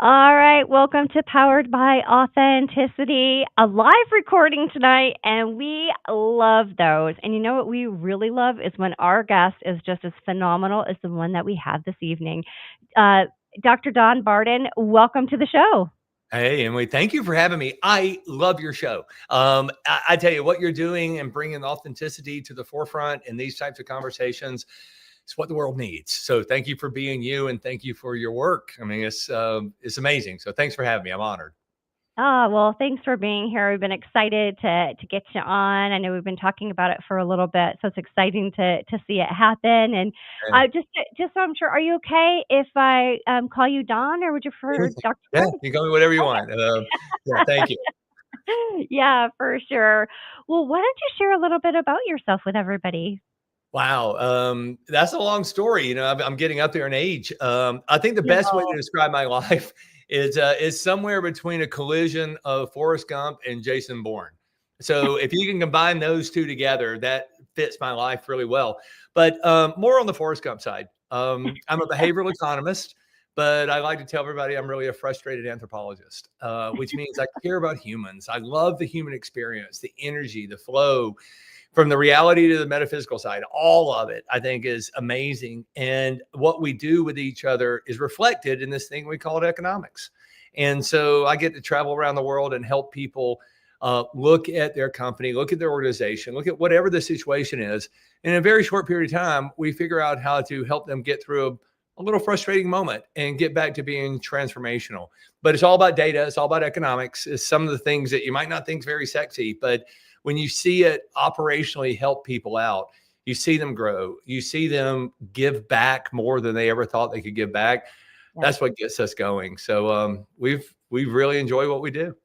All right, welcome to Powered by Authenticity, a live recording tonight, and we love those. And you know what we really love is when our guest is just as phenomenal as the one that we have this evening. Uh, Dr. Don Barden, welcome to the show. Hey, Emily, thank you for having me. I love your show. I tell you what you're doing and bringing authenticity to the forefront in these types of conversations. It's what the world needs. So thank you for being you, and thank you for your work. I mean, it's amazing. So thanks for having me. I'm honored. Well, thanks for being here. We've been excited to get you on. I know we've been talking about it for a little bit, so it's exciting to see it happen. And Yeah, just so I'm sure, are you okay if I call you Don, or would you prefer anything. Dr. Yeah, Barden? you call me whatever you want. Yeah, thank you. Yeah, for sure. Well, why don't you share a little bit about yourself with everybody? Wow, that's a long story. I'm getting up there in age. I think the best way to No. describe my life is somewhere between a collision of Forrest Gump and Jason Bourne. So if you can combine those two together, that fits my life really well. But more on the Forrest Gump side. I'm a behavioral economist, but I like to tell everybody I'm really a frustrated anthropologist, which means I care about humans. I love the human experience, the energy, the flow from the reality to the metaphysical side. All of it, I think, is amazing. And what we do with each other is reflected in this thing we call it economics. And so I get to travel around the world and help people look at their company, look at their organization, look at whatever the situation is. In a very short period of time, we figure out how to help them get through a little frustrating moment and get back to being transformational. But it's all about data. It's all about economics. It's some of the things that you might not think is very sexy, but when you see it operationally help people out, you see them grow, you see them give back more than they ever thought they could give back. Yeah, That's what gets us going. So we've really enjoyed what we do.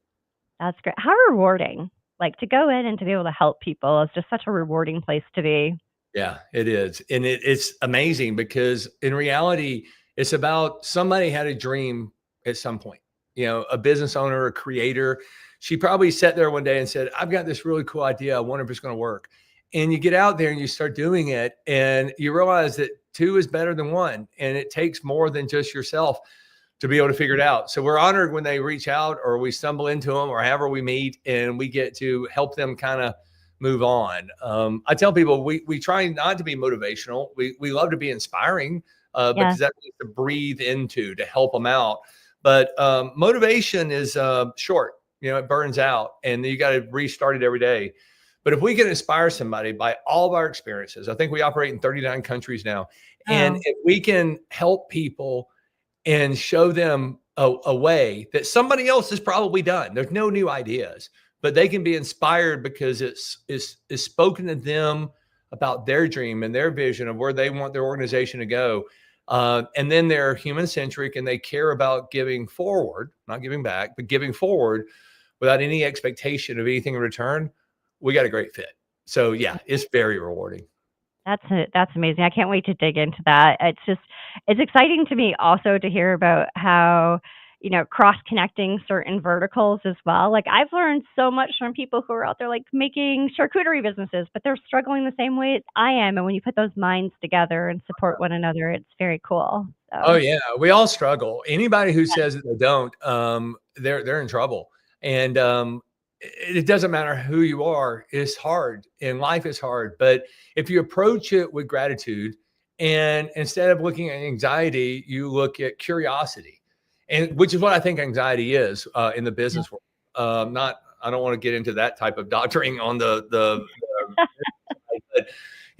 that's great. How rewarding. Like to go in and to be able to help people is just such a rewarding place to be. Yeah, it is. And it's amazing because in reality, it's about somebody had a dream at some point, a business owner, a creator. She probably sat there one day and said, I've got this really cool idea. I wonder if it's going to work. And you get out there and you start doing it and you realize that two is better than one. And it takes more than just yourself to be able to figure it out. So we're honored when they reach out or we stumble into them or however we meet and we get to help them kind of move on. I tell people we try not to be motivational. We love to be inspiring Yeah. because that means to breathe into to help them out. But motivation is short. It burns out, and you got to restart it every day. But if we can inspire somebody by all of our experiences, I think we operate in 39 countries now, and Oh, if we can help people and show them a way that somebody else has probably done. There's no new ideas, but they can be inspired because it's spoken to them about their dream and their vision of where they want their organization to go. And then they're human centric and they care about giving forward, not giving back, but giving forward without any expectation of anything in return. We got a great fit. So yeah, it's very rewarding. that's amazing. I can't wait to dig into that. It's exciting to me also to hear about how, cross connecting certain verticals as well. Like I've learned so much from people who are out there like making charcuterie businesses, but they're struggling the same way I am. And when you put those minds together and support one another, it's very cool. Oh So yeah, we all struggle. Anybody who says that they don't, they're in trouble. And it doesn't matter who you are. It's hard, and life is hard. But if you approach it with gratitude, and instead of looking at anxiety, you look at curiosity, and which is what I think anxiety is in the yeah. business world. Not, I don't want to get into that type of doctoring on but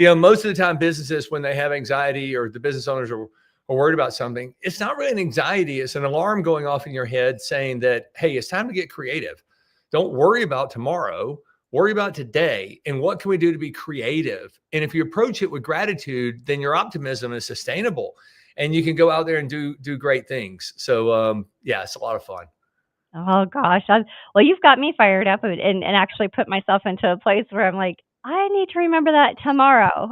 most of the time businesses, when they have anxiety or the business owners are worried about something, it's not really an anxiety. It's an alarm going off in your head saying that, hey, it's time to get creative. Don't worry about tomorrow. Worry about today. And what can we do to be creative? And if you approach it with gratitude, then your optimism is sustainable and you can go out there and do great things. So yeah, it's a lot of fun. Oh gosh. Well, you've got me fired up and actually put myself into a place where I'm like, I need to remember that tomorrow.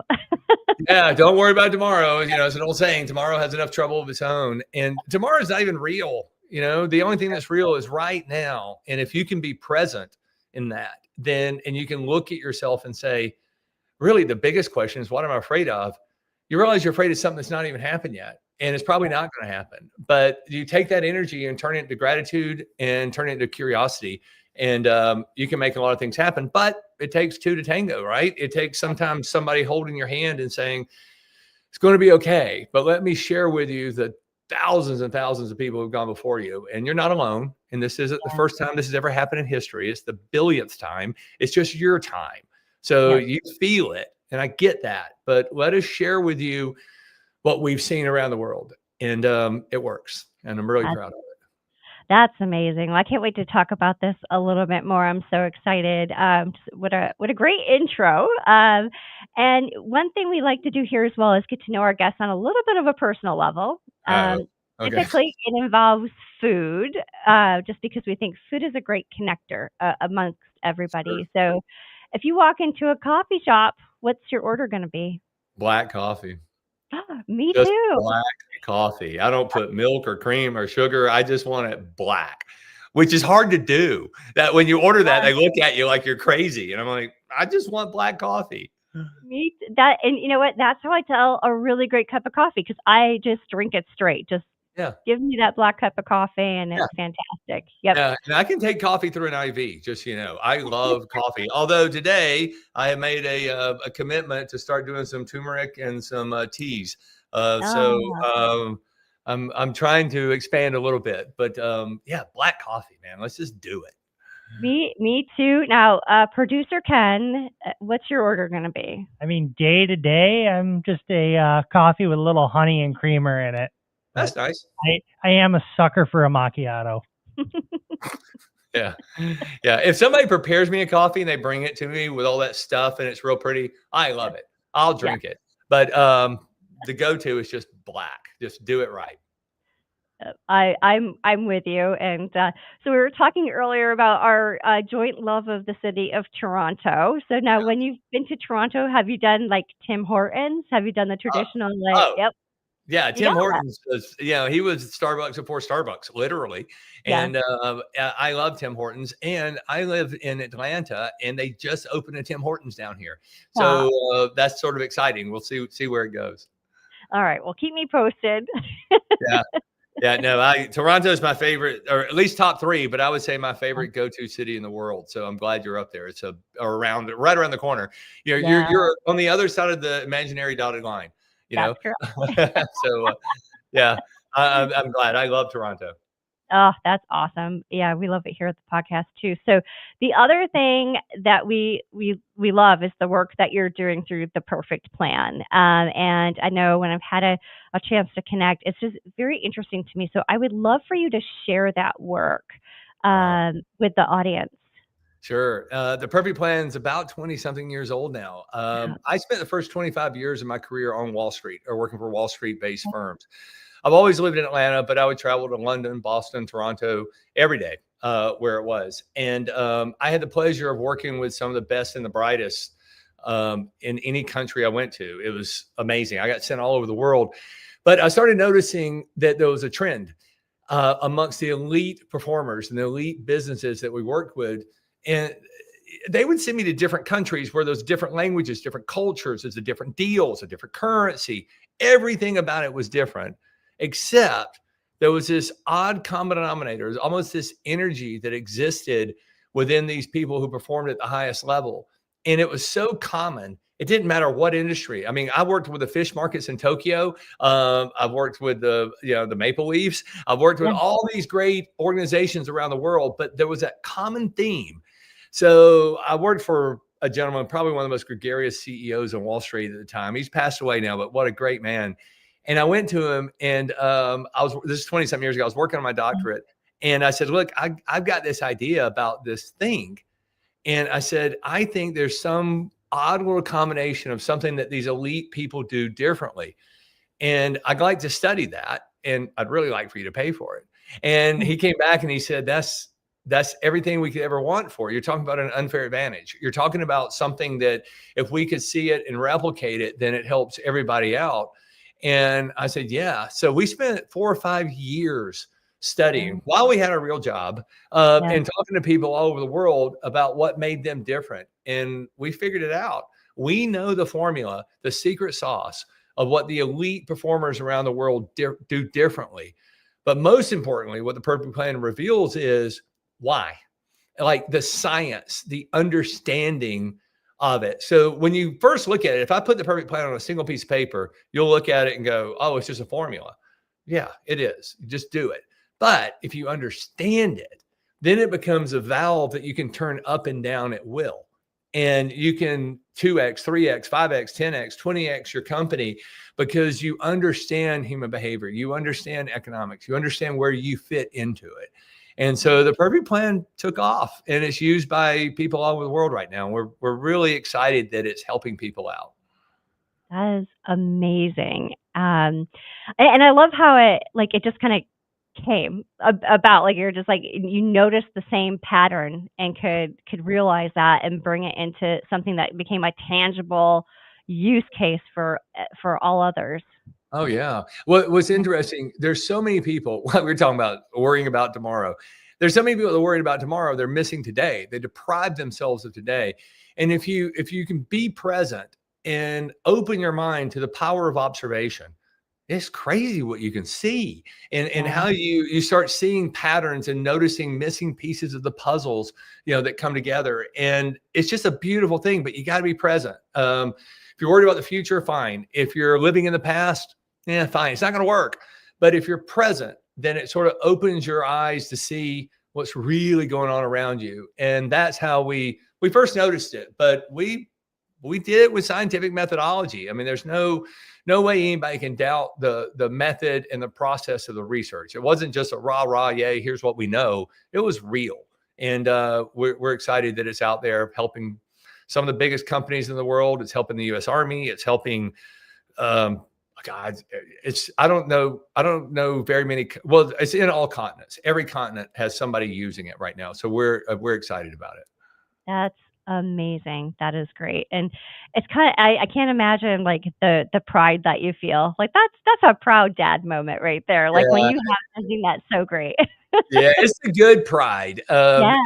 Yeah, don't worry about tomorrow. It's an old saying, tomorrow has enough trouble of its own. And tomorrow is not even real. The only thing that's real is right now. And if you can be present in that, then, and you can look at yourself and say, really, the biggest question is, what am I afraid of? You realize you're afraid of something that's not even happened yet. and it's probably not going to happen. But you take that energy and turn it into gratitude and turn it into curiosity, and you can make a lot of things happen. But it takes two to tango, right? It takes sometimes somebody holding your hand and saying, it's going to be okay. But let me share with you the thousands and thousands of people who've gone before you, and you're not alone. And this isn't the first time this has ever happened in history. It's the billionth time. It's just your time. So Yeah. you feel it. And I get that. But let us share with you what we've seen around the world. And it works. And I'm really proud of it. That's amazing. Well, I can't wait to talk about this a little bit more. I'm so excited. What a great intro. And one thing we like to do here as well is get to know our guests on a little bit of a personal level. Oh, okay. Typically, it involves food, just because we think food is a great connector amongst everybody. Sure. So, if you walk into a coffee shop, what's your order going to be? Black coffee. Me Just too. black coffee. I don't put milk or cream or sugar. I just want it black, which is hard to do. That when you order that, they look at you like you're crazy. And I'm like, I just want black coffee. That, and you know what? That's how I tell a really great cup of coffee, because I just drink it straight. Just Yeah. give me that black cup of coffee, and it's fantastic. Yep. Yeah, and I can take coffee through an IV, just so you know. I love coffee. Although today I have made a commitment to start doing some turmeric and some teas. So Oh, I'm trying to expand a little bit, but yeah, black coffee, man. Let's just do it. me too. Now, producer Ken, what's your order going to be? I mean, day to day, I'm just a coffee with a little honey and creamer in it. That's But nice. I am a sucker for a macchiato. Yeah. Yeah. If somebody prepares me a coffee and they bring it to me with all that stuff and it's real pretty, I love it. I'll Yeah. drink it. But the go-to is just black. Just do it right. I'm with you. And so we were talking earlier about our joint love of the city of Toronto. So now, when you've been to Toronto, have you done like Tim Hortons? Have you done the traditional like? Oh, Yep, yeah, you Tim got that. Hortons was, he was Starbucks before Starbucks, literally. Yeah. And I love Tim Hortons. And I live in Atlanta, and they just opened a Tim Hortons down here. Wow. So that's sort of exciting. We'll see where it goes. All right. Well, keep me posted. Yeah. Yeah, no, Toronto is my favorite, or at least top three, but I would say my favorite go-to city in the world. So I'm glad you're up there. It's right around the corner. You're on the other side of the imaginary dotted line, That's correct. So yeah, I'm glad. I love Toronto. Oh, that's awesome. Yeah, we love it here at the podcast too. So the other thing that we love is the work that you're doing through the Perfect Plan. And I know when I've had a chance to connect, it's just very interesting to me. So I would love for you to share that work Wow. with the audience. Sure. The Perfect Plan is about 20 something years old now. I spent the first 25 years of my career on Wall Street or working for Wall Street based firms. I've always lived in Atlanta, but I would travel to London, Boston, Toronto every day where it was. And I had the pleasure of working with some of the best and the brightest in any country I went to. It was amazing. I got sent all over the world. But I started noticing that there was a trend amongst the elite performers and the elite businesses that we worked with. And they would send me to different countries where there's different languages, different cultures, there's a different deals, a different currency. Everything about it was different, except there was this odd common denominator, almost this energy that existed within these people who performed at the highest level. And it was so common. It didn't matter what industry. I mean, I worked with the fish markets in Tokyo. I've worked with the Maple Leafs. I've worked with all these great organizations around the world, but there was that common theme. So I worked for a gentleman, probably one of the most gregarious CEOs on Wall Street at the time. He's passed away now, but what a great man. And I went to him, and this is 20 something years ago. I was working on my doctorate, and I said, look, I've got this idea about this thing. And I said, I think there's some odd little combination of something that these elite people do differently. And I'd like to study that. And I'd really like for you to pay for it. And he came back and he said, that's everything we could ever want for. You're talking about an unfair advantage. You're talking about something that if we could see it and replicate it, then it helps everybody out. And I said, yeah. So we spent 4 or 5 years studying while we had a real job and talking to people all over the world about what made them different. And we figured it out. We know the formula, the secret sauce of what the elite performers around the world do differently. But most importantly, what the perfect plan reveals is why, like the science, the understanding of it. So when you first look at it, if I put the perfect plan on a single piece of paper, you'll look at it and go, oh, it's just a formula. Yeah, it is. You just do it. But if you understand it, then it becomes a valve that you can turn up and down at will. And you can 2x, 3x, 5x, 10x, 20x your company because you understand human behavior. You understand economics. You understand where you fit into it. And so the perfect plan took off and it's used by people all over the world right now. We're really excited that it's helping people out. That is amazing. And I love how it just kind of came about, like you're just like, you noticed the same pattern and could realize that and bring it into something that became a tangible use case for all others. Oh yeah. What's interesting, there's so many people, we were talking about worrying about tomorrow. There's so many people that are worried about tomorrow, they're missing today. They deprive themselves of today. And if you can be present and open your mind to the power of observation, it's crazy what you can see and how you start seeing patterns and noticing missing pieces of the puzzles, that come together. And it's just a beautiful thing, but you got to be present. If you're worried about the future, fine. If you're living in the past, fine. It's not going to work. But if you're present, then it sort of opens your eyes to see what's really going on around you. And that's how we first noticed it. But we did it with scientific methodology. I mean, there's no way anybody can doubt the method and the process of the research. It wasn't just a rah, yay, here's what we know. It was real. And we're excited that it's out there helping some of the biggest companies in the world. It's helping the U.S. Army. It's helping, I don't know very many. Well, it's in all continents. Every continent has somebody using it right now. So we're excited about it. That's amazing. That is great. And it's kind of, I can't imagine like the pride that you feel. Like that's a proud dad moment right there. Like when you have something that's so great. Yeah, it's a good pride. Yeah.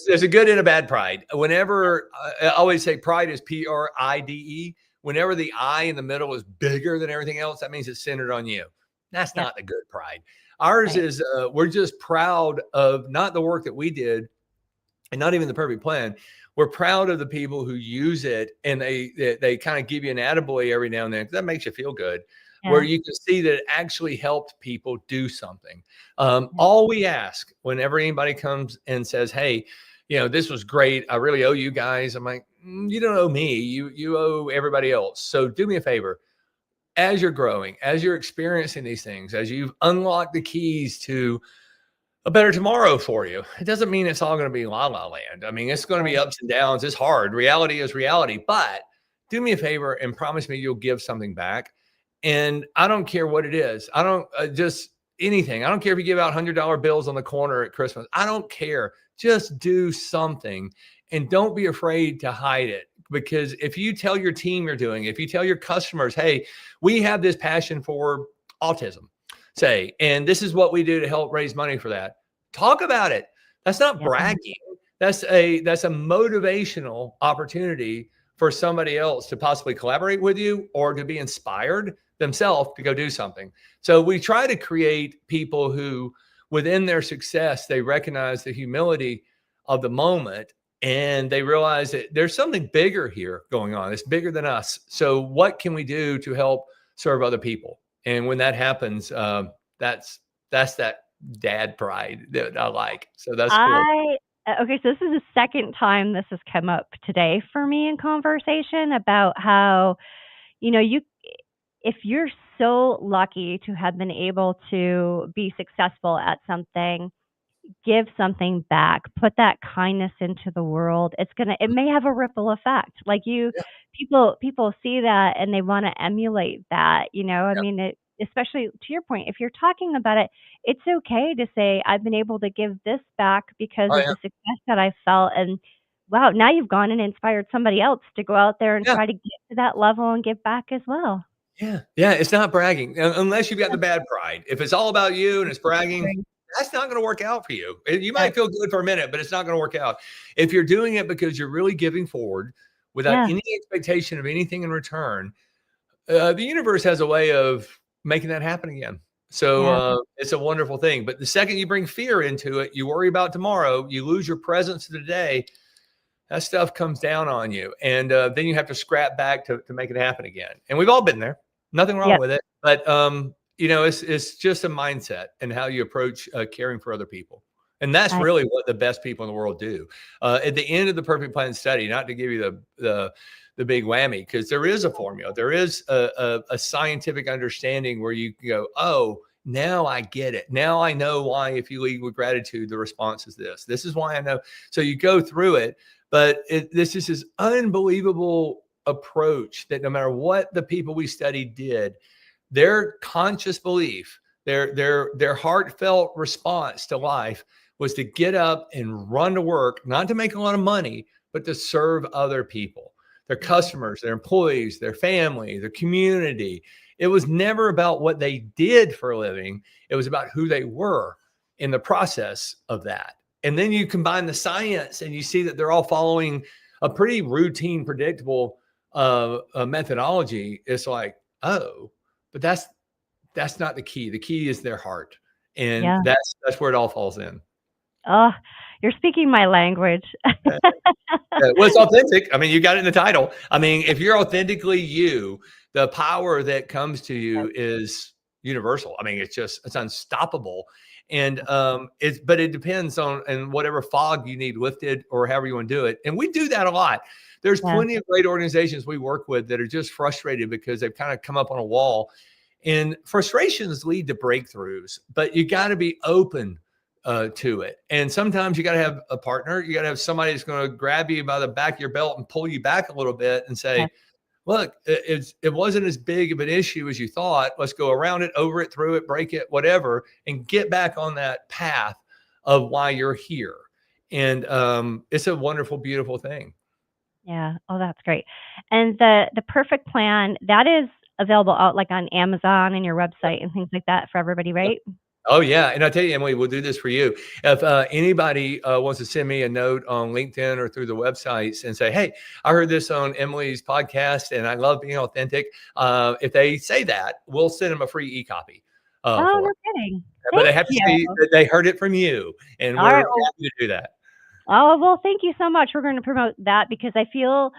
There's a good and a bad pride. Whenever I always say pride is PRIDE. Whenever the I in the middle is bigger than everything else, that means it's centered on you. That's not the good pride. Ours is we're just proud of not the work that we did and not even the perfect plan. We're proud of the people who use it and they kind of give you an attaboy every now and then. That makes you feel good. Where you can see that it actually helped people do something. All we ask whenever anybody comes and says, hey, this was great. I really owe you guys. I'm like, you don't owe me. You owe everybody else. So do me a favor. As you're growing, as you're experiencing these things, as you've unlocked the keys to a better tomorrow for you, it doesn't mean it's all going to be la la land. I mean, it's going to be ups and downs. It's hard. Reality is reality. But do me a favor and promise me you'll give something back. And I don't care what it is. I don't just anything. I don't care if you give out $100 bills on the corner at Christmas. I don't care. Just do something and don't be afraid to hide it. Because if you tell your team you're doing, if you tell your customers, hey, we have this passion for autism, say, and this is what we do to help raise money for that. Talk about it. That's not bragging. That's a motivational opportunity for somebody else to possibly collaborate with you or to be inspired themselves to go do something. So we try to create people who, within their success, they recognize the humility of the moment and they realize that there's something bigger here going on. It's bigger than us. So what can we do to help serve other people? And when that happens, that's that dad pride that I like. So that's cool. Okay, so this is the second time this has come up today for me in conversation about how, if you're so lucky to have been able to be successful at something, give something back, put that kindness into the world. It may have a ripple effect. Like people see that and they want to emulate that, I mean, especially to your point, if you're talking about it, it's okay to say, I've been able to give this back because of the success that I felt. And wow, now you've gone and inspired somebody else to go out there and try to get to that level and give back as well. Yeah. It's not bragging unless you've got the bad pride. If it's all about you and it's bragging, that's not going to work out for you. You might feel good for a minute, but it's not going to work out. If you're doing it because you're really giving forward without any expectation of anything in return, The universe has a way of making that happen again. So Yeah. it's a wonderful thing. But the second you bring fear into it, you worry about tomorrow, you lose your presence of the day, that stuff comes down on you. And then you have to scrap back to make it happen again. And we've all been there. Nothing wrong Yep. with it. But, it's just a mindset and how you approach caring for other people. And that's I, really what the best people in the world do. At the end of the Perfect Plan study, not to give you the big whammy, because there is a formula. There is a scientific understanding where you can go, oh, now I get it. Now I know why if you lead with gratitude, the response is this. This is why I know. So you go through it, but this is this unbelievable approach that no matter what the people we studied did, their conscious belief, their heartfelt response to life was to get up and run to work, not to make a lot of money, but to serve other people, their customers, their employees, their family, their community. It was never about what they did for a living. It was about who they were in the process of that. And then you combine the science and you see that they're all following a pretty routine, predictable methodology. It's like, oh, but that's not the key. The key is their heart. And yeah. that's where it all falls in. Oh, you're speaking my language. Well, it's authentic. I mean, you got it in the title. I mean, if you're authentically you, the power that comes to you is universal. I mean, it's unstoppable. And but it depends on and whatever fog you need lifted or however you want to do it. And we do that a lot. There's Yeah. plenty of great organizations we work with that are just frustrated because they've kind of come up on a wall. And frustrations lead to breakthroughs, but you got to be open to it. And sometimes you got to have a partner. You got to have somebody that's going to grab you by the back of your belt and pull you back a little bit and say, Yeah. look, it wasn't as big of an issue as you thought. Let's go around it, over it, through it, break it, whatever, and get back on that path of why you're here. And it's a wonderful, beautiful thing. Yeah. Oh, that's great. And the perfect plan that is available out like on Amazon and your website and things like that for everybody, right? Oh, yeah. And I tell you, Emily, we'll do this for you. If anybody wants to send me a note on LinkedIn or through the websites and say, hey, I heard this on Emily's podcast and I love being authentic. If they say that, we'll send them a free e-copy Oh, for no it. kidding. But they Thank have to see you. that they heard it from you. And All we're right. happy to do that. Oh, well, thank you so much. We're going to promote that because I feel,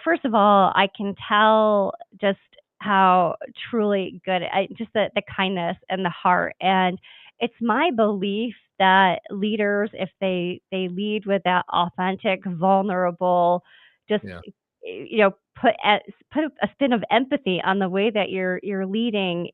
first of all, I can tell just how truly good, just the kindness and the heart. And it's my belief that leaders, if they lead with that authentic, vulnerable, just, Yeah. put a spin of empathy on the way that you're leading,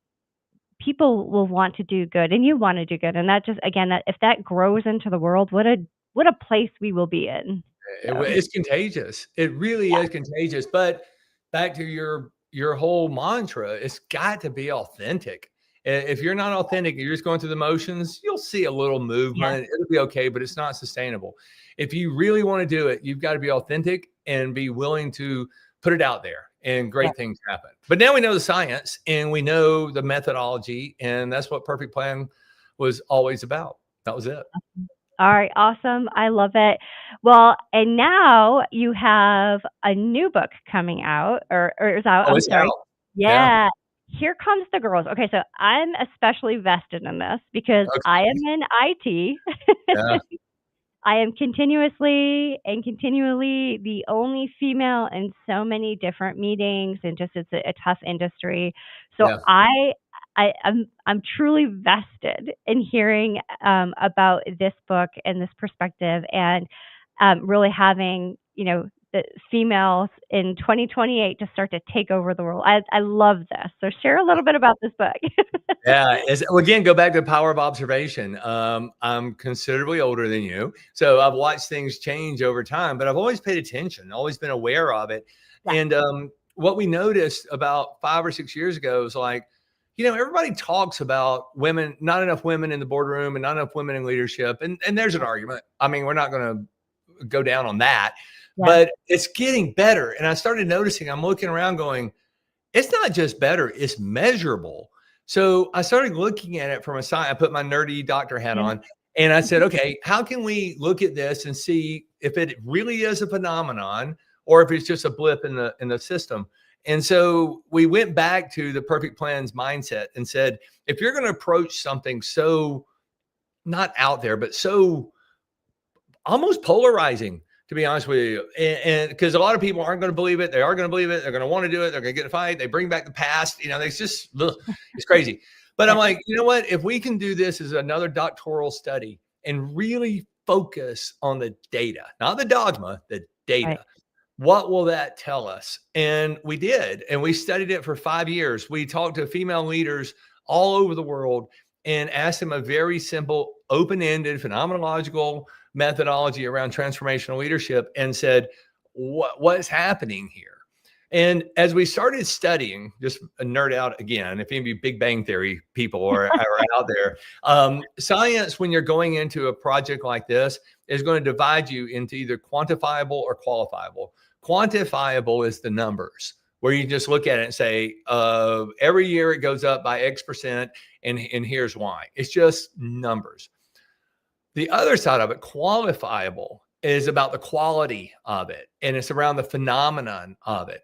people will want to do good and you want to do good. And that just, again, that if that grows into the world, what a place we will be in. So, It's contagious. It really yeah, is contagious. But back to your whole mantra, it's got to be authentic. If you're not authentic, you're just going through the motions, you'll see a little yeah, movement. It'll be okay, but it's not sustainable. If you really want to do it, you've got to be authentic and be willing to put it out there and yeah. great things happen. But now we know the science and we know the methodology, and that's what Perfect Plan was always about. That was it. All right, awesome. I love it. Well, and now you have a new book coming out, or is out. Oh, I'm it's sorry. out. Yeah. Yeah. Here comes the girls. Okay, so I'm especially vested in this because I Okay. am in IT. Yeah. I am continuously and continually the only female in so many different meetings, and just it's a tough industry. So Yeah. I'm truly vested in hearing about this book and this perspective, and really having the females in 2028 to start to take over the world. I love this. So share a little bit about this book. Yeah, well, again, go back to the power of observation. I'm considerably older than you, so I've watched things change over time, but I've always paid attention, always been aware of it. Yeah. And what we noticed about 5 or 6 years ago is like, everybody talks about women, not enough women in the boardroom and not enough women in leadership. And there's an argument. I mean, we're not going to go down on that, Yeah. but it's getting better. And I started noticing, I'm looking around going, it's not just better, it's measurable. So I started looking at it from a side. I put my nerdy doctor hat Yeah. on and I said, okay, how can we look at this and see if it really is a phenomenon or if it's just a blip in the system? And so we went back to the perfect plans mindset and said, if you're going to approach something so not out there, but so almost polarizing, to be honest with you. And because a lot of people aren't going to believe it. They are going to believe it. They're going to want to do it. They're going to get in a fight. They bring back the past. It's just, it's crazy. But I'm like, you know what? If we can do this as another doctoral study and really focus on the data, not the dogma, the data, Right. what will that tell us? And we did. And we studied it for 5 years. We talked to female leaders all over the world and asked them a very simple, open-ended, phenomenological methodology around transformational leadership and said, what's happening here? And as we started studying, just a nerd out again, if any of you Big Bang Theory people are out there, science, when you're going into a project like this, is going to divide you into either quantifiable or qualifiable. Quantifiable is the numbers, where you just look at it and say, every year it goes up by X%, and here's why. It's just numbers. The other side of it, qualifiable, is about the quality of it, and it's around the phenomenon of it.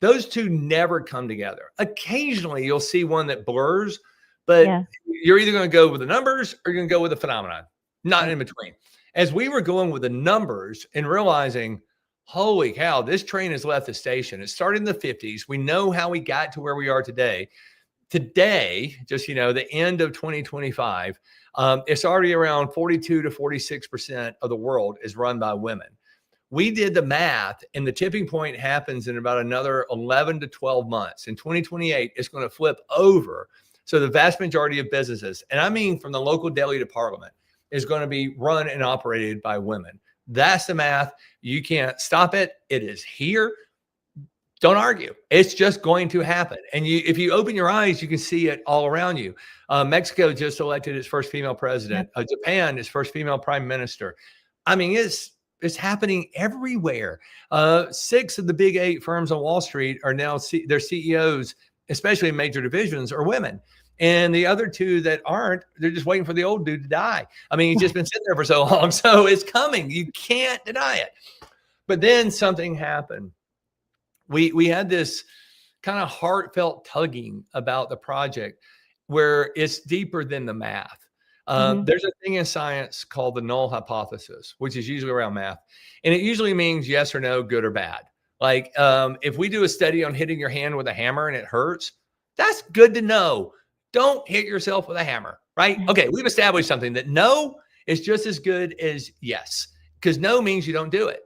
Those two never come together. Occasionally, you'll see one that blurs, but you're either going to go with the numbers or you're going to go with the phenomenon, not in between. As we were going with the numbers and realizing, holy cow, this train has left the station. It started in the 50s. We know how we got to where we are today. Today, just, the end of 2025, it's already around 42 to 46% of the world is run by women. We did the math, and the tipping point happens in about another 11 to 12 months. In 2028, it's going to flip over. So the vast majority of businesses, and I mean from the local deli to parliament, is going to be run and operated by women. That's the math. You can't stop it. It is here. Don't argue. It's just going to happen. And if you open your eyes, you can see it all around you. Mexico just elected its first female president. Japan, its first female prime minister. I mean, it's happening everywhere. 6 of the big 8 firms on Wall Street are now their CEOs, especially in major divisions, are women. And the other 2 that aren't, they're just waiting for the old dude to die. I mean, he's just been sitting there for so long. So it's coming. You can't deny it. But then something happened. We had this kind of heartfelt tugging about the project where it's deeper than the math. There's a thing in science called the null hypothesis, which is usually around math. And it usually means yes or no, good or bad. Like if we do a study on hitting your hand with a hammer and it hurts, that's good to know. Don't hit yourself with a hammer, right? Okay, we've established something that no is just as good as yes, because no means you don't do it.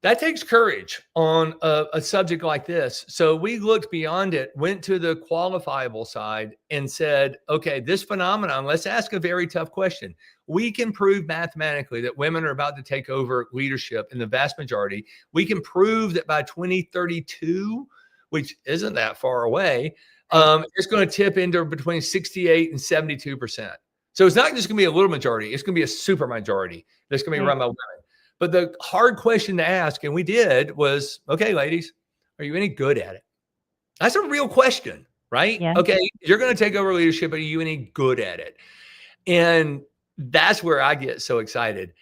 That takes courage on a subject like this. So we looked beyond it, went to the qualifiable side and said, okay, this phenomenon, let's ask a very tough question. We can prove mathematically that women are about to take over leadership in the vast majority. We can prove that by 2032, which isn't that far away, it's going to tip into between 68 and 72%. So it's not just going to be a little majority. It's going to be a super majority that's going to be run by women. But the hard question to ask, and we did, was, okay, ladies, are you any good at it? That's a real question, right? Yeah. Okay, you're going to take over leadership. Are you any good at it? And that's where I get so excited.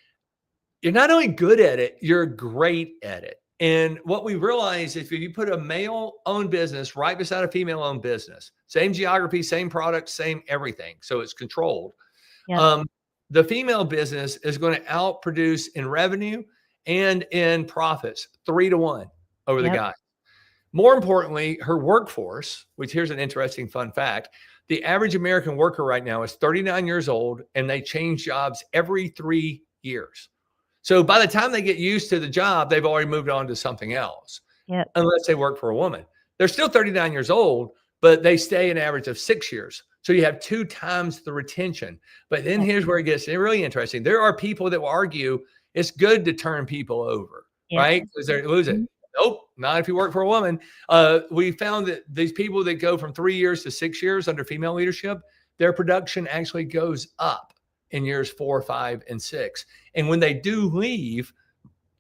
You're not only good at it, you're great at it. And what we realize is if you put a male-owned business right beside a female-owned business, same geography, same product, same everything, so it's controlled. Yeah. The female business is going to outproduce in revenue and in profits 3-to-1 over the guy. More importantly, her workforce, which here's an interesting fun fact, the average American worker right now is 39 years old and they change jobs every 3 years. So by the time they get used to the job, they've already moved on to something else. Unless they work for a woman. They're still 39 years old, but they stay an average of 6 years. So you have 2 times the retention. But then here's where it gets really interesting. There are people that will argue it's good to turn people over, right? Because they're losing. Nope, not if you work for a woman. We found that these people that go from 3 years to 6 years under female leadership, their production actually goes up in years 4, 5, and 6. And when they do leave,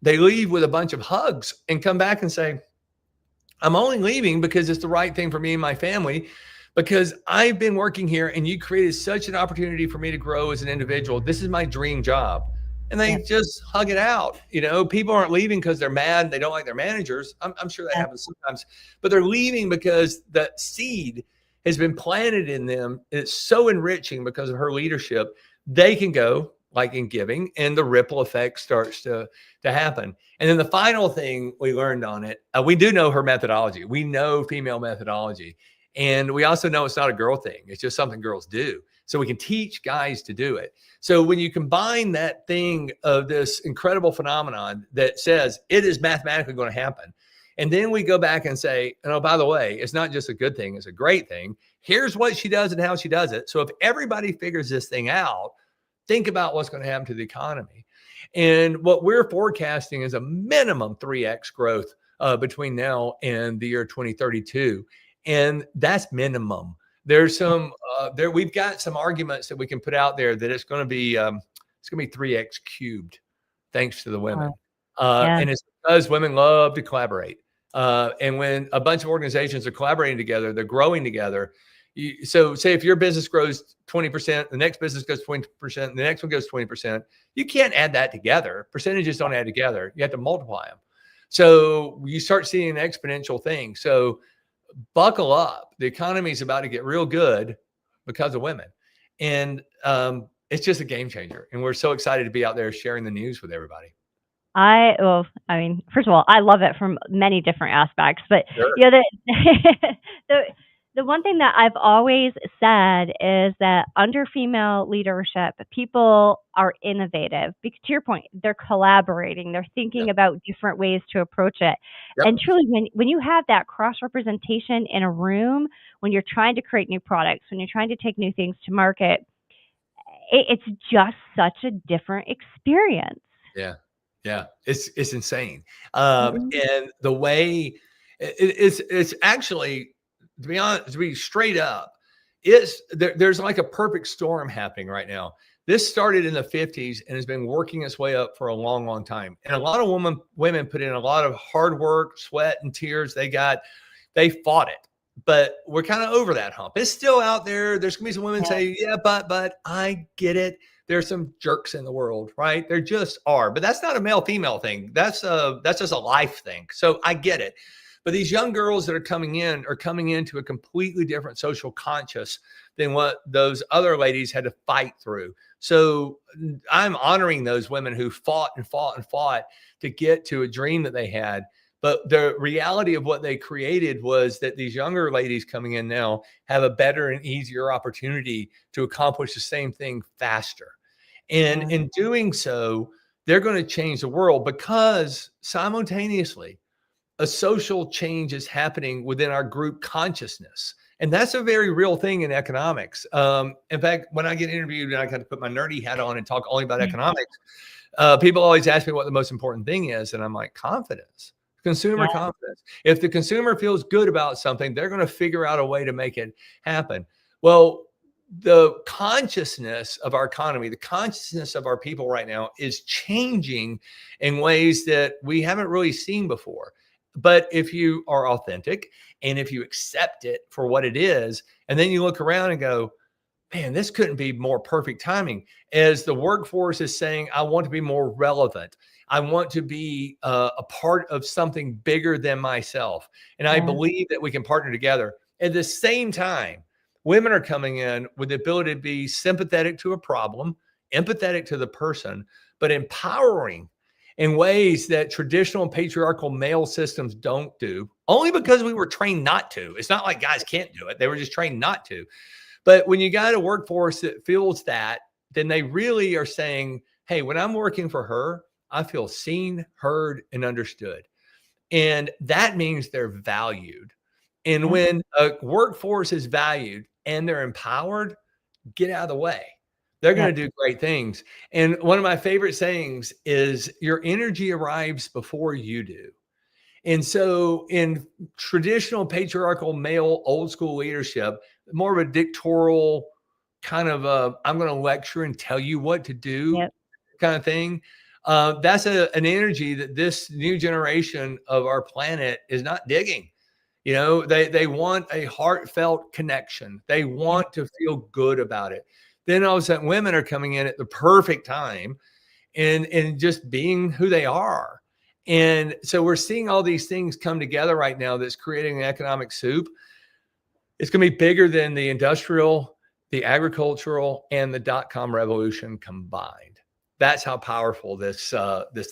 they leave with a bunch of hugs and come back and say, I'm only leaving because it's the right thing for me and my family, because I've been working here and you created such an opportunity for me to grow as an individual. This is my dream job. and they Yep. just hug it out. People aren't leaving because they're mad. They don't like their managers. I'm sure that Yes. happens sometimes, but they're leaving because the seed has been planted in them. It's so enriching because of her leadership. They can go like in giving, and the ripple effect starts to happen. And then the final thing we learned on it, we do know her methodology. We know female methodology. And we also know it's not a girl thing. It's just something girls do. So we can teach guys to do it. So when you combine that thing of this incredible phenomenon that says it is mathematically going to happen, and then we go back and say, oh, by the way, it's not just a good thing, it's a great thing. Here's what she does and how she does it. So if everybody figures this thing out, think about what's going to happen to the economy. And what we're forecasting is a minimum 3x growth between now and the year 2032. And that's minimum. There's some we've got some arguments that we can put out there that it's going to be 3x cubed, thanks to the women. Yeah. And it's because women love to collaborate. And when a bunch of organizations are collaborating together, they're growing together. So say if your business grows 20%, the next business goes 20%, the next one goes 20%. You can't add that together. Percentages don't add together. You have to multiply them. So you start seeing an exponential thing. So buckle up. The economy is about to get real good because of women. And it's just a game changer. And we're so excited to be out there sharing the news with everybody. First of all, I love it from many different aspects, but Sure. the one thing that I've always said is that under female leadership, people are innovative. Because to your point, they're collaborating, they're thinking about different ways to approach it. Yep. And truly, when you have that cross representation in a room, when you're trying to create new products, when you're trying to take new things to market, it's just such a different experience. Yeah, it's insane. Mhm. And the way it's actually, to be honest, to be straight up, there's like a perfect storm happening right now. This started in the 50s and has been working its way up for a long, long time. And a lot of women put in a lot of hard work, sweat, and tears. They fought it. But we're kind of over that hump. It's still out there. There's gonna be some women say, yeah, but I get it. There's some jerks in the world, right? There just are. But that's not a male-female thing. That's just a life thing. So I get it. But these young girls that are coming into a completely different social conscious than what those other ladies had to fight through. So I'm honoring those women who fought and fought and fought to get to a dream that they had. But the reality of what they created was that these younger ladies coming in now have a better and easier opportunity to accomplish the same thing faster. And in doing so, they're going to change the world because simultaneously, a social change is happening within our group consciousness. And that's a very real thing in economics. In fact, when I get interviewed and I kind of put my nerdy hat on and talk only about economics, people always ask me what the most important thing is. And I'm like, confidence. Consumer confidence. If the consumer feels good about something, they're going to figure out a way to make it happen. Well, the consciousness of our economy, the consciousness of our people right now is changing in ways that we haven't really seen before. But if you are authentic and if you accept it for what it is, and then you look around and go, man, this couldn't be more perfect timing. As the workforce is saying, I want to be more relevant. I want to be a part of something bigger than myself. And I believe that we can partner together. At the same time, women are coming in with the ability to be sympathetic to a problem, empathetic to the person, but empowering in ways that traditional patriarchal male systems don't do, only because we were trained not to. It's not like guys can't do it. They were just trained not to. But when you got a workforce that feels that, then they really are saying, hey, when I'm working for her, I feel seen, heard, and understood. And that means they're valued. And when a workforce is valued and they're empowered, get out of the way. They're going to do great things. And one of my favorite sayings is your energy arrives before you do. And so in traditional patriarchal male old school leadership, more of a dictatorial kind of I'm going to lecture and tell you what to do kind of thing. That's an energy that this new generation of our planet is not digging. You know, they want a heartfelt connection. They want to feel good about it. Then all of a sudden women are coming in at the perfect time. and just being who they are. And so we're seeing all these things come together right now that's creating an economic soup. It's going to be bigger than the industrial, the agricultural, and the dot-com revolution combined. That's how powerful this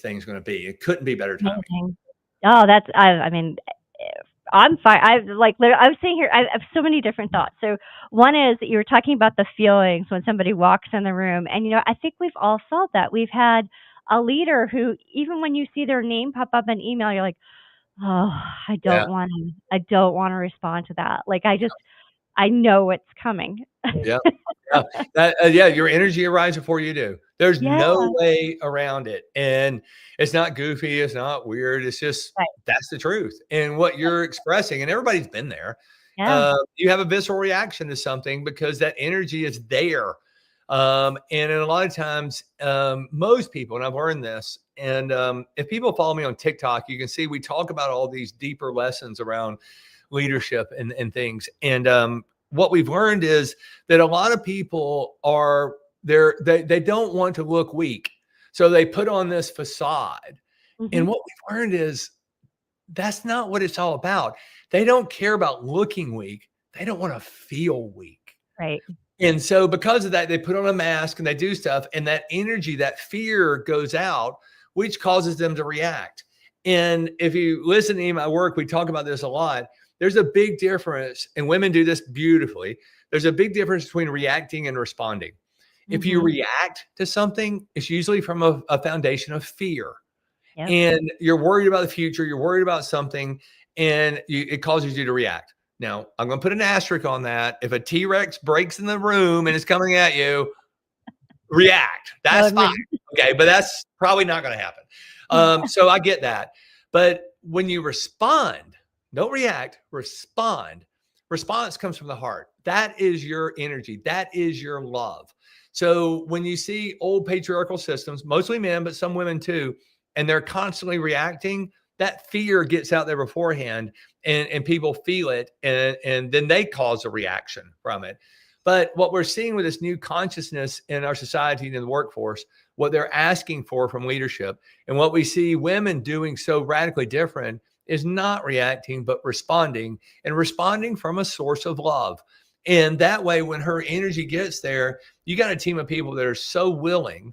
thing's going to be. It couldn't be better timing. Amazing. Oh, that's, I mean, I'm fine. I was sitting here. I have so many different thoughts. So one is that you were talking about the feelings when somebody walks in the room, and I think we've all felt that. We've had a leader who, even when you see their name pop up in email, you're like, oh, I Yeah. don't want to respond to that. Like, I know it's coming. Yeah. Yeah. Your energy arrives before you do. There's Yeah. no way around it. And it's not goofy. It's not weird. It's just, Right. that's the truth. And what you're expressing, and everybody's been there. Yeah. You have a visceral reaction to something because that energy is there. And a lot of times, most people, and I've learned this, and if people follow me on TikTok, you can see we talk about all these deeper lessons around leadership and things. And what we've learned is that a lot of people they don't want to look weak. So they put on this facade. And what we've learned is that's not what it's all about. They don't care about looking weak. They don't want to feel weak. Right. And so because of that, they put on a mask and they do stuff, and that energy, that fear goes out, which causes them to react. And if you listen to my work, we talk about this a lot. There's a big difference, and women do this beautifully. There's a big difference between reacting and responding. If you react to something, it's usually from a foundation of fear. Yep. And you're worried about the future. You're worried about something, and it causes you to react. Now, I'm going to put an asterisk on that. If a T-Rex breaks in the room and is coming at you, react. That's fine. Okay, but that's probably not going to happen. So I get that. But when you respond, don't react, respond. Response comes from the heart. That is your energy. That is your love. So when you see old patriarchal systems, mostly men, but some women too, and they're constantly reacting, that fear gets out there beforehand, and people feel it, and then they cause a reaction from it. But what we're seeing with this new consciousness in our society and in the workforce, what they're asking for from leadership, and what we see women doing so radically different, is not reacting, but responding, and responding from a source of love. And that way, when her energy gets there, you got a team of people that are so willing.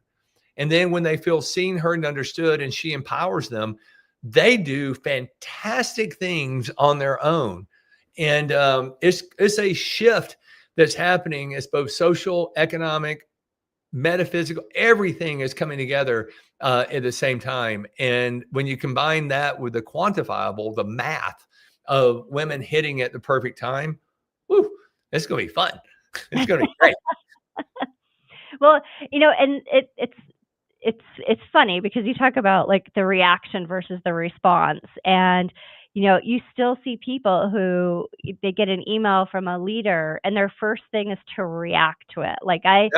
And then when they feel seen, heard, and understood, and she empowers them, they do fantastic things on their own. And it's a shift that's happening. It's both social, economic, metaphysical, everything is coming together at the same time. And when you combine that with the quantifiable, the math of women hitting at the perfect time, whoo, it's going to be fun. It's going to be great. Well, and it's funny because you talk about like the reaction versus the response, and you still see people who they get an email from a leader and their first thing is to react to it. Like I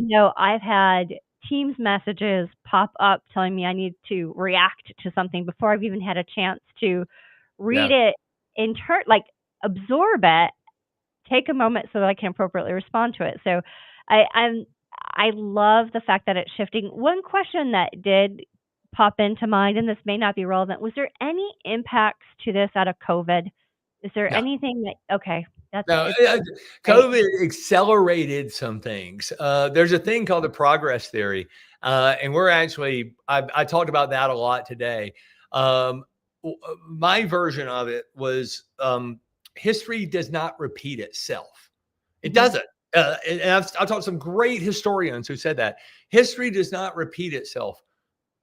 know I've had Teams messages pop up telling me I need to react to something before I've even had a chance to read it in turn, like absorb it, take a moment so that I can appropriately respond to it. So I love the fact that it's shifting. One question that did pop into mind, and this may not be relevant, was there any impacts to this out of COVID? Is there anything that, okay. COVID accelerated some things. There's a thing called the progress theory. And we're actually, I talked about that a lot today. My version of it was history does not repeat itself. It doesn't. And I've talked to some great historians who said that history does not repeat itself.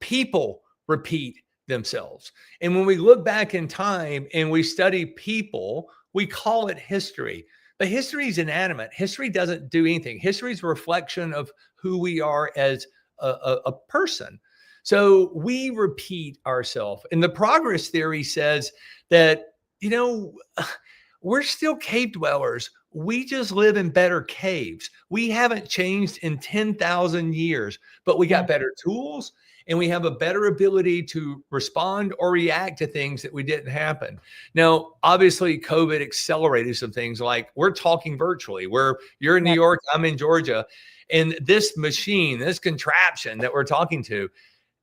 People repeat themselves. And when we look back in time and we study people, we call it history. But history is inanimate. History doesn't do anything. History is a reflection of who we are as a person. So we repeat ourselves. And the progress theory says that, we're still cave dwellers. We just live in better caves. We haven't changed in 10,000 years, but we got better tools and we have a better ability to respond or react to things that we didn't happen. Now, obviously, COVID accelerated some things, like we're talking virtually, where you're in New York, I'm in Georgia. And this machine, this contraption that we're talking to,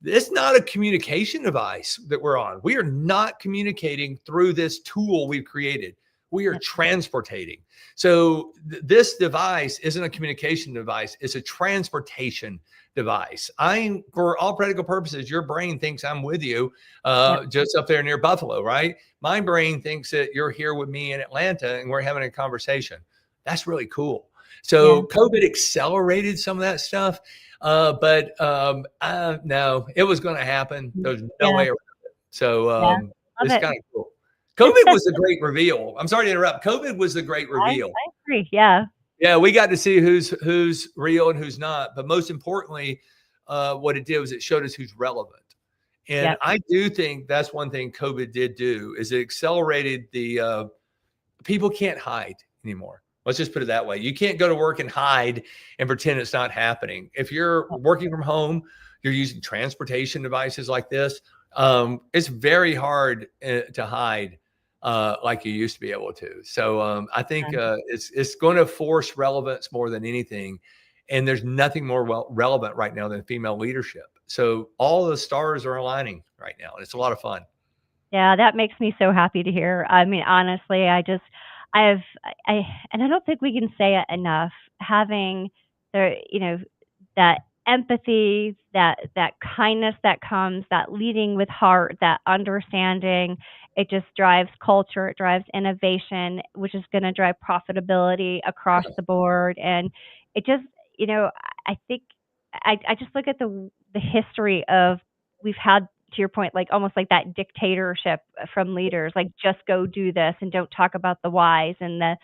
it's not a communication device that we're on. We are not communicating through this tool we've created. We are transportating. So this device isn't a communication device. It's a transportation device. For all practical purposes, your brain thinks I'm with you just up there near Buffalo, right? My brain thinks that you're here with me in Atlanta and we're having a conversation. That's really cool. So COVID accelerated some of that stuff. But no, it was going to happen. There's no way around it. So it's kind of cool. COVID was a great reveal. I'm sorry to interrupt. COVID was the great reveal. I agree. Yeah. Yeah, we got to see who's real and who's not. But most importantly, what it did was it showed us who's relevant. And I do think that's one thing COVID did do is it accelerated the people can't hide anymore. Let's just put it that way. You can't go to work and hide and pretend it's not happening. If you're working from home, you're using transportation devices like this. It's very hard to hide like you used to be able to. So I think it's going to force relevance more than anything. And there's nothing more relevant right now than female leadership. So all the stars are aligning right now. And it's a lot of fun. Yeah, that makes me so happy to hear. I mean, honestly, and I don't think we can say it enough. Having that empathy, that kindness that comes, that leading with heart, that understanding, it just drives culture, it drives innovation, which is going to drive profitability across the board. And it just, I think I just look at the history of we've had, to your point, like almost like that dictatorship from leaders, like just go do this and don't talk about the whys and the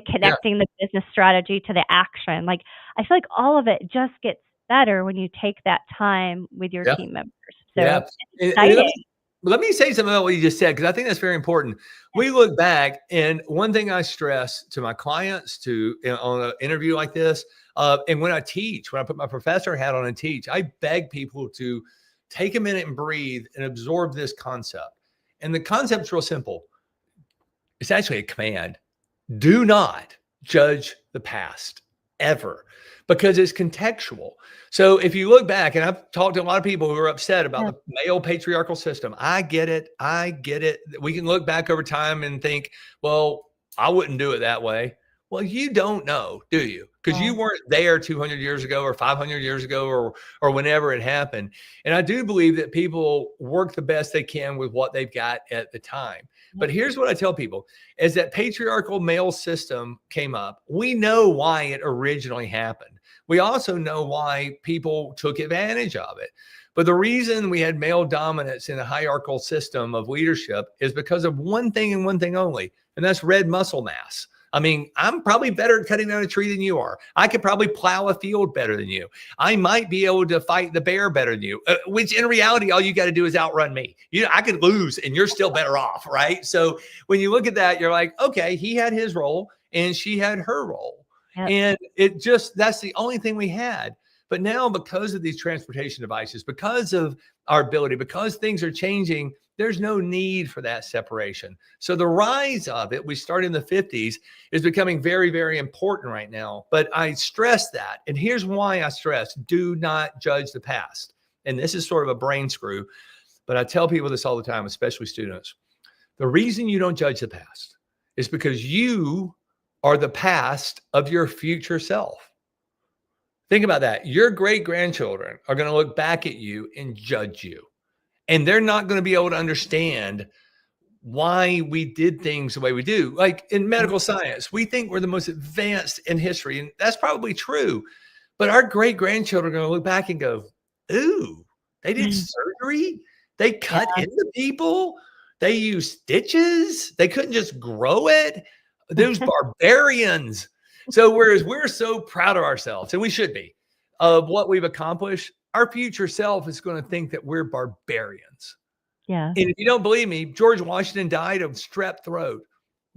connecting the business strategy to the action. Like I feel like all of it just gets better when you take that time with your team members. So it's exciting. Let me say something about what you just said, because I think that's very important. We look back, and one thing I stress to my clients on an interview like this, and when I teach, when I put my professor hat on and teach, I beg people to take a minute and breathe and absorb this concept. And the concept's real simple. It's actually a command. Do not judge the past ever, because it's contextual. So if you look back, and I've talked to a lot of people who are upset about the male patriarchal system. I get it. We can look back over time and think, well, I wouldn't do it that way. Well, you don't know, do you? Because you weren't there 200 years ago or 500 years ago or whenever it happened. And I do believe that people work the best they can with what they've got at the time. But here's what I tell people. As that patriarchal male system came up, we know why it originally happened. We also know why people took advantage of it. But the reason we had male dominance in a hierarchical system of leadership is because of one thing and one thing only, and that's red muscle mass. I mean, I'm probably better at cutting down a tree than you are. I could probably plow a field better than you. I might be able to fight the bear better than you, which in reality, all you got to do is outrun me. I could lose and you're still better off, right? So when you look at that, you're like, okay, he had his role and she had her role. Yep. And that's the only thing we had. But now, because of these transportation devices, because of our ability, because things are changing, there's no need for that separation. So the rise of it, we started in the 50s, is becoming very, very important right now. But I stress that. And here's why I stress, do not judge the past. And this is sort of a brain screw, but I tell people this all the time, especially students. The reason you don't judge the past is because you are the past of your future self. Think about that. Your great-grandchildren are going to look back at you and judge you. And they're not going to be able to understand why we did things the way we do. Like in medical science, we think we're the most advanced in history. And that's probably true. But our great-grandchildren are going to look back and go, ooh, they did surgery? They cut into people? They used stitches? They couldn't just grow it? Those barbarians. So whereas we're so proud of ourselves, and we should be, of what we've accomplished, our future self is going to think that we're barbarians. Yeah. And if you don't believe me, George Washington died of strep throat.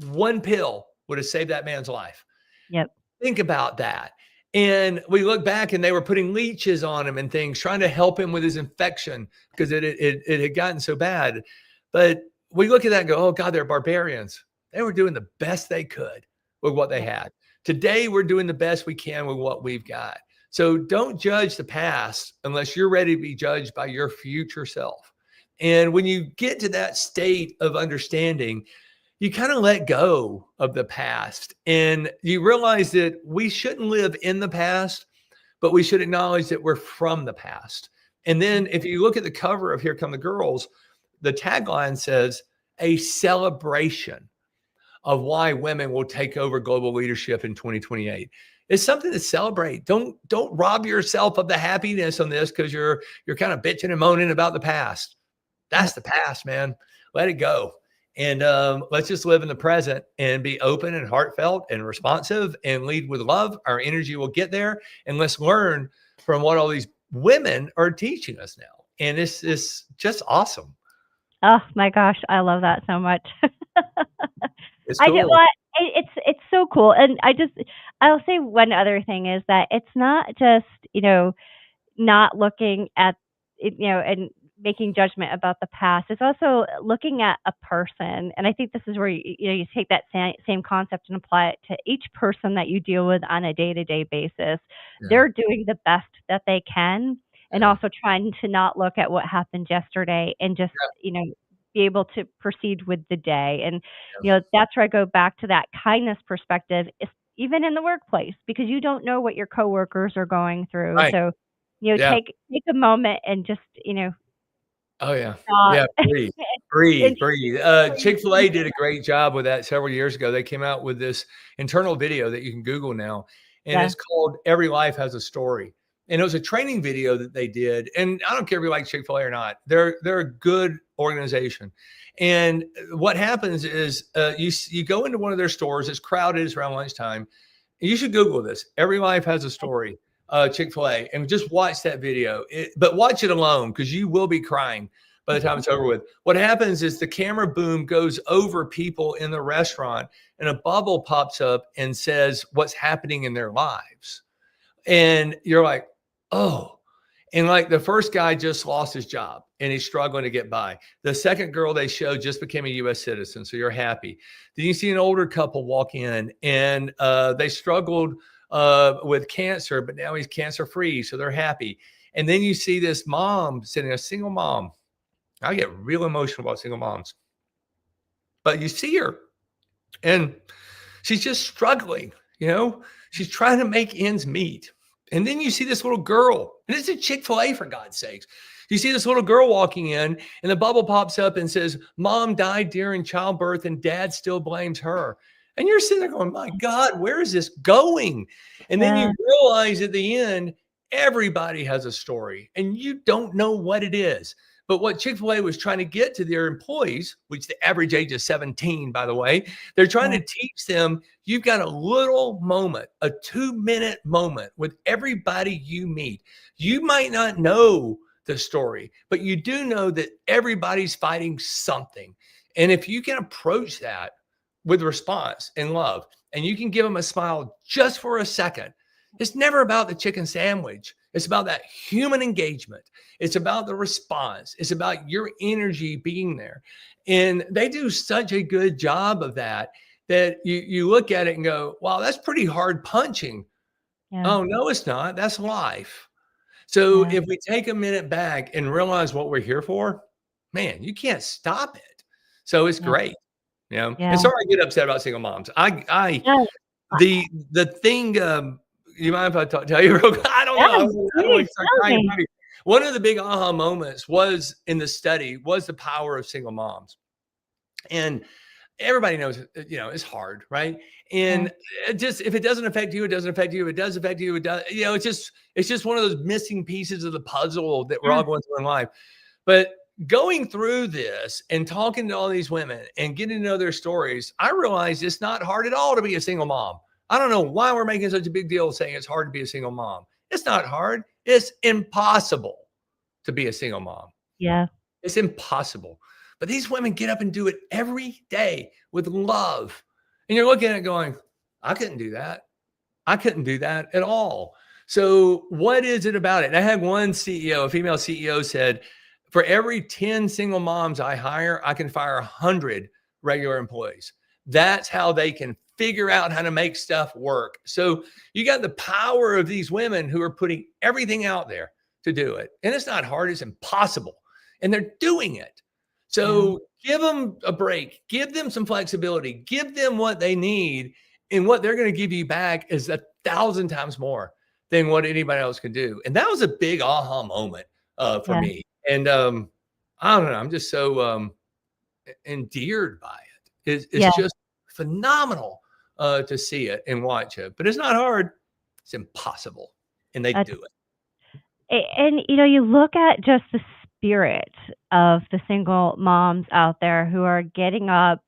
One pill would have saved that man's life. Yep. Think about that. And we look back and they were putting leeches on him and things, trying to help him with his infection because it had gotten so bad. But we look at that and go, oh God, they're barbarians. They were doing the best they could with what they had. Today, we're doing the best we can with what we've got. So don't judge the past unless you're ready to be judged by your future self. And when you get to that state of understanding, you kind of let go of the past and you realize that we shouldn't live in the past, but we should acknowledge that we're from the past. And then if you look at the cover of Here Come the Girls, the tagline says, a celebration of why women will take over global leadership in 2028. It's something to celebrate. Don't rob yourself of the happiness on this because you're kind of bitching and moaning about the past. That's the past, man. Let it go. And let's just live in the present and be open and heartfelt and responsive and lead with love. Our energy will get there. And let's learn from what all these women are teaching us now. And it's just awesome. Oh my gosh, I love that so much. It's I did cool. what it's so cool. And I'll say one other thing is that it's not just, not looking at it, and making judgment about the past. It's also looking at a person. And I think this is where you take that same concept and apply it to each person that you deal with on a day-to-day basis. Yeah. They're doing the best that they can, and Yeah. also trying to not look at what happened yesterday and just, be able to proceed with the day. And, that's where I go back to that kindness perspective, even in the workplace, because you don't know what your coworkers are going through. Right. So, Yeah. take a moment and just, Oh, yeah. stop. Yeah. Breathe. And Breathe. breathe. Chick-fil-A did a great job with that several years ago. They came out with this internal video that you can Google now, and Yeah. it's called Every Life Has a Story. And it was a training video that they did. And I don't care if you like Chick-fil-A or not. They're a good organization. And what happens is you go into one of their stores. It's crowded. It's around lunchtime. You should Google this. Every Life Has a Story. Chick-fil-A, and just watch that video. But watch it alone because you will be crying by the time it's over with. What happens is the camera boom goes over people in the restaurant and a bubble pops up and says what's happening in their lives. And you're like, oh. And like the first guy just lost his job and he's struggling to get by. The second girl they showed just became a U.S. citizen. So you're happy. Then you see an older couple walk in and they struggled with cancer, but now he's cancer free. So they're happy. And then you see this mom sitting, a single mom. I get real emotional about single moms, but you see her and she's just struggling, she's trying to make ends meet. And then you see this little girl, and it's a Chick-fil-A for God's sakes. You see this little girl walking in and the bubble pops up and says, Mom died during childbirth and Dad still blames her. And you're sitting there going, my God, where is this going? And then you realize at the end, everybody has a story and you don't know what it is. But what Chick-fil-A was trying to get to their employees, which the average age is 17, by the way, they're trying to teach them, you've got a little moment, a 2-minute moment with everybody you meet. You might not know the story, but you do know that everybody's fighting something. And if you can approach that with response and love, and you can give them a smile just for a second, it's never about the chicken sandwich. It's about that human engagement. It's about the response. It's about your energy being there. And they do such a good job of that you look at it and go, wow, that's pretty hard punching. Yeah. Oh, no, it's not. That's life. So if we take a minute back and realize what we're here for, man, you can't stop it. So it's great. And sorry I get upset about single moms. The thing, you mind if I tell you real quick? I don't know. I don't want to start crying. One of the big aha moments was in the study was the power of single moms. And everybody knows, it's hard, right? And it just, if it doesn't affect you, it doesn't affect you. If it does affect you, it does. It's just one of those missing pieces of the puzzle that we're all going through in life. But going through this and talking to all these women and getting to know their stories, I realized it's not hard at all to be a single mom. I don't know why we're making such a big deal saying it's hard to be a single mom. It's not hard. It's impossible to be a single mom. Yeah. It's impossible. But these women get up and do it every day with love. And you're looking at it going, I couldn't do that. I couldn't do that at all. So what is it about it? And I had one CEO, a female CEO said, for every 10 single moms I hire, I can fire 100 regular employees. That's how they can figure out how to make stuff work. So you got the power of these women who are putting everything out there to do it. And it's not hard, it's impossible. And they're doing it. Yeah. So give them a break, give them some flexibility, give them what they need. And what they're going to give you back is 1,000 times more than what anybody else can do. And that was a big aha moment for Yeah. me. And I don't know, I'm just so endeared by it. Yeah. It's just phenomenal to see it and watch it. But it's not hard, it's impossible. And they That's do it. And you look at just the spirit of the single moms out there who are getting up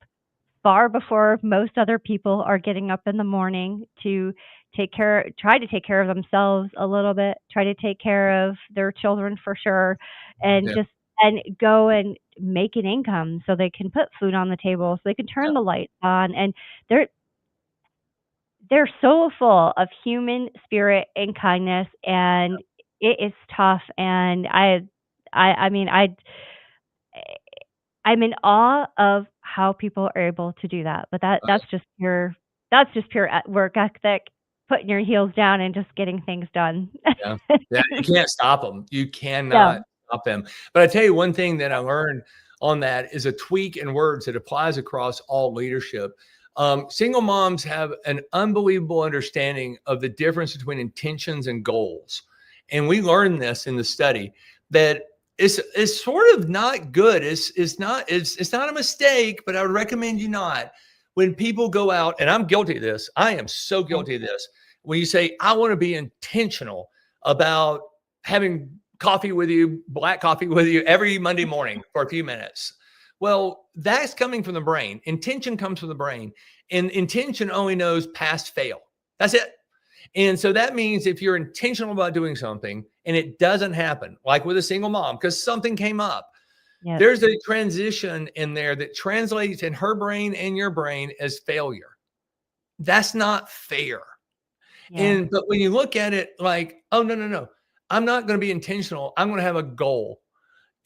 far before most other people are getting up in the morning to try to take care of themselves a little bit, try to take care of their children for sure, and Yeah. and go and make an income so they can put food on the table, so they can turn the lights on, and they're they're so full of human spirit and kindness, and it is tough. And I mean, I'm in awe of how people are able to do that. But that's just pure work ethic, putting your heels down and just getting things done. Yeah. Yeah. You can't stop them. You Yeah. cannot stop them. But I tell you one thing that I learned on that is a tweak in words that applies across all leadership. Single moms have an unbelievable understanding of the difference between intentions and goals. And we learned this in the study that it's sort of not good. It's not a mistake, but I would recommend you not. When people go out, and I'm guilty of this, I am so guilty of this. When you say, I want to be intentional about having coffee with you, black coffee with you every Monday morning for a few minutes. Well, that's coming from the brain. Intention comes from the brain, and intention only knows pass, fail. That's it. And so that means if you're intentional about doing something and it doesn't happen, like with a single mom, because something came up, Yep. there's a transition in there that translates in her brain and your brain as failure. That's not fair. Yeah. But when you look at it like, oh, no, I'm not going to be intentional. I'm going to have a goal.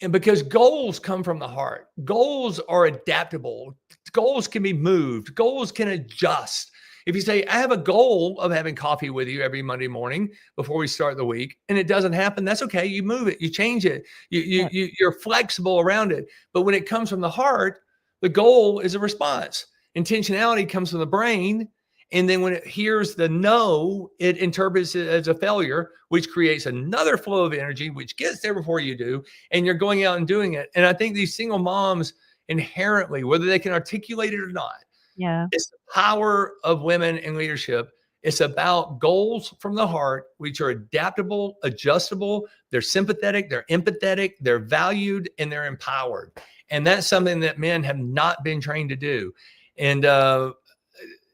And because goals come from the heart, goals are adaptable. Goals can be moved. Goals can adjust. If you say, I have a goal of having coffee with you every Monday morning before we start the week, and it doesn't happen, that's okay. You move it, you change it, Yep. you're flexible around it. But when it comes from the heart, the goal is a response. Intentionality comes from the brain. And then when it hears the no, it interprets it as a failure, which creates another flow of energy, which gets there before you do. And you're going out and doing it. And I think these single moms inherently, whether they can articulate it or not, Yeah. it's the power of women in leadership. It's about goals from the heart, which are adaptable, adjustable. They're sympathetic, they're empathetic, they're valued, and they're empowered. And that's something that men have not been trained to do. And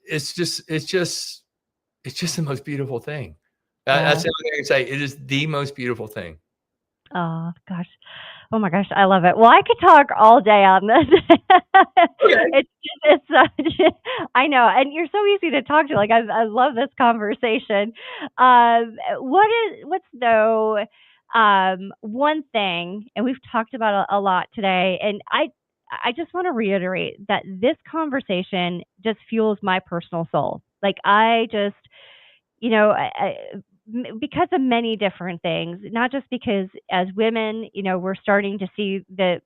it's just the most beautiful thing. Yeah. That's the only thing I can say. It is the most beautiful thing. Oh gosh. Oh my gosh, I love it. Well, I could talk all day on this. Okay. It's such, I know, and you're so easy to talk to. Like I love this conversation. What's though one thing, and we've talked about a lot today, and I just want to reiterate that this conversation just fuels my personal soul. Like I just, because of many different things, not just because as women, we're starting to see the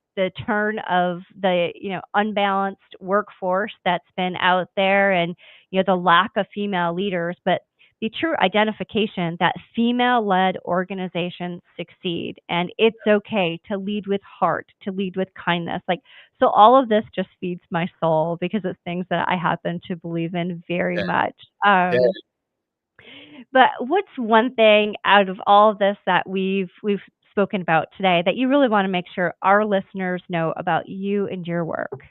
turn of the, unbalanced workforce that's been out there, and, the lack of female leaders, but the true identification that female-led organizations succeed, and it's okay to lead with heart, to lead with kindness. Like, so all of this just feeds my soul because it's things that I happen to believe in very Yeah. much. Yeah. But what's one thing out of all of this that we've spoken about today that you really want to make sure our listeners know about you and your work?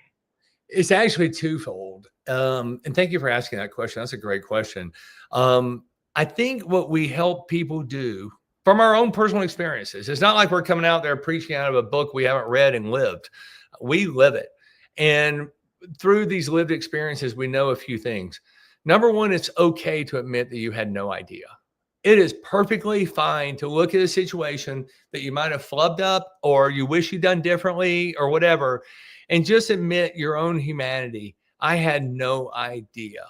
It's actually twofold. And thank you for asking that question. That's a great question. I think what we help people do from our own personal experiences, it's not like we're coming out there preaching out of a book we haven't read and lived. We live it. And through these lived experiences, we know a few things. Number one, it's okay to admit that you had no idea. It is perfectly fine to look at a situation that you might have flubbed up or you wish you'd done differently or whatever, and just admit your own humanity. I had no idea.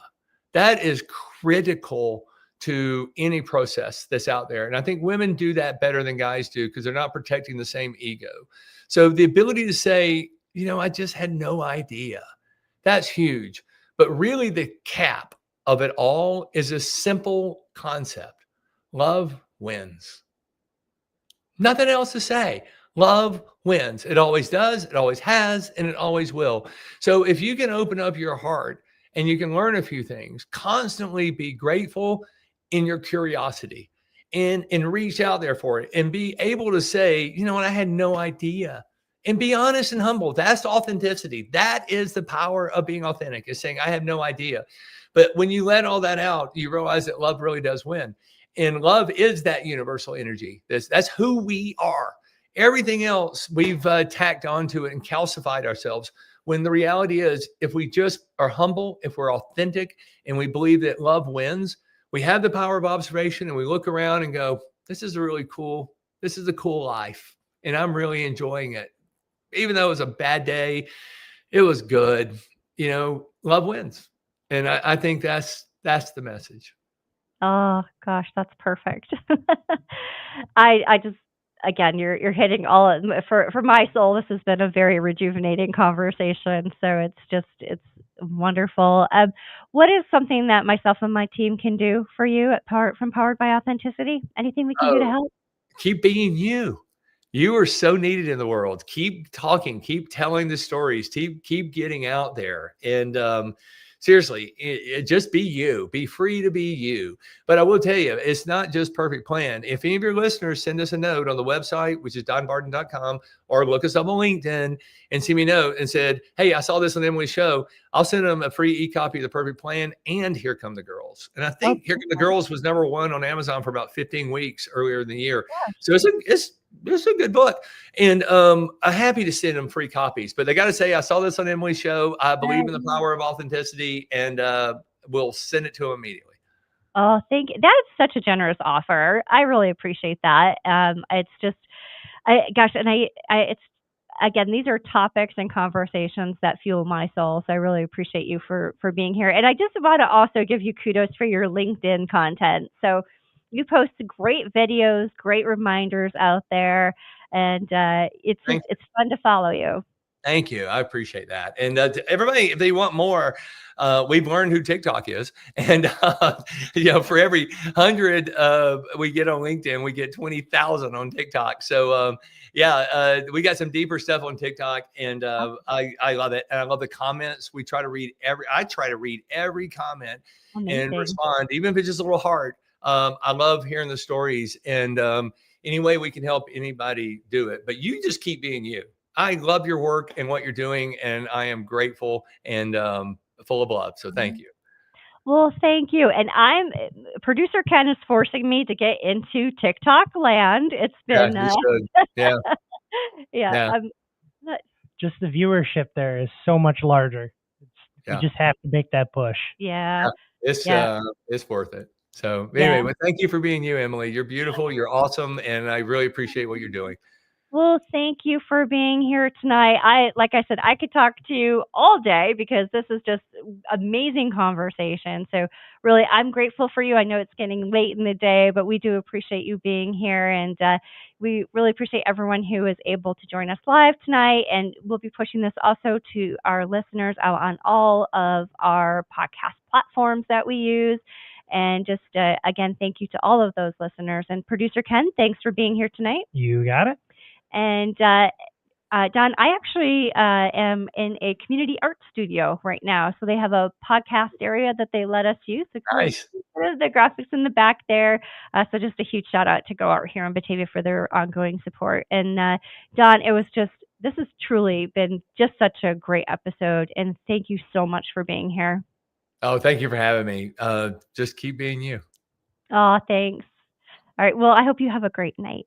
That is critical to any process that's out there. And I think women do that better than guys do because they're not protecting the same ego. So the ability to say, I just had no idea. That's huge. But really, the cap of it all is a simple concept: love wins. Nothing else to say. Love wins. It always does, it always has, and it always will. So if you can open up your heart and you can learn a few things, constantly be grateful in your curiosity and reach out there for it and be able to say, you know what, I had no idea. And be honest and humble. That's authenticity. That is the power of being authentic, is saying, I have no idea. But when you let all that out, you realize that love really does win. And love is that universal energy. That's who we are. Everything else we've tacked onto it and calcified ourselves. When the reality is, if we just are humble, if we're authentic, and we believe that love wins, we have the power of observation, and we look around and go, this is a cool life. And I'm really enjoying it. Even though it was a bad day, it was good. Love wins. And I think that's the message. Oh gosh, that's perfect. I just again, you're hitting all for my soul. This has been a very rejuvenating conversation. So it's wonderful. What is something that myself and my team can do for you at Powered by Authenticity? Anything we can do to Oh, help? keep being you. You are so needed in the world. Keep talking, keep telling the stories, keep getting out there. And seriously, just be you. Be free to be you. But I will tell you, it's not just perfect plan. If any of your listeners send us a note on the website, which is donbarden.com, or look us up on LinkedIn and send me a note and said, hey, I saw this on Emily's show, I'll send them a free e-copy of The Perfect Plan and Here Come the Girls. And I Oh, think Here Come the Girls was #1 on Amazon for about 15 weeks earlier in the year. gosh. So it's a good book. And I'm happy to send them free copies. But they got to say, I saw this on Emily's show. I believe in the power of authenticity, and we'll send it to them immediately. Oh, thank you. That's such a generous offer. I really appreciate that. It's just, gosh, and it's again, these are topics and conversations that fuel my soul. So I really appreciate you for being here. And I just want to also give you kudos for your LinkedIn content. So you post great videos, great reminders out there, and it's fun to follow you. Thank you. I appreciate that. And to everybody, if they want more, we've learned who TikTok is. And, for every 100 we get on LinkedIn, we get 20,000 on TikTok. So, we got some deeper stuff on TikTok, and I love it. And I love the comments. I try to read every comment and Amazing. respond, even if it's just a little hard. I love hearing the stories, and any way we can help anybody do it. But you just keep being you. I love your work and what you're doing, and I am grateful and full of love. So thank you. Well, thank you. And producer Ken is forcing me to get into TikTok land. It's Yeah, been, you should. Yeah, yeah, yeah, Just the viewership there is so much larger. You yeah, just have to make that push. yeah, yeah. It's yeah, it's worth it. So anyway, yeah. but thank you for being you, Emily. You're beautiful. You're awesome, and I really appreciate what you're doing. Well, thank you for being here tonight. Like I said, I could talk to you all day because this is just amazing conversation. So really, I'm grateful for you. I know it's getting late in the day, but we do appreciate you being here. And we really appreciate everyone who is able to join us live tonight. And we'll be pushing this also to our listeners out on all of our podcast platforms that we use. And just again, thank you to all of those listeners. And producer Ken, thanks for being here tonight. You got it. And Don, I actually am in a community art studio right now. So they have a podcast area that they let us use. So Nice. the graphics in the back there. So just a huge shout out to Go Art here in Batavia for their ongoing support. And Don, this has truly been just such a great episode. And thank you so much for being here. Oh, thank you for having me. Just keep being you. Oh, thanks. All right. Well, I hope you have a great night.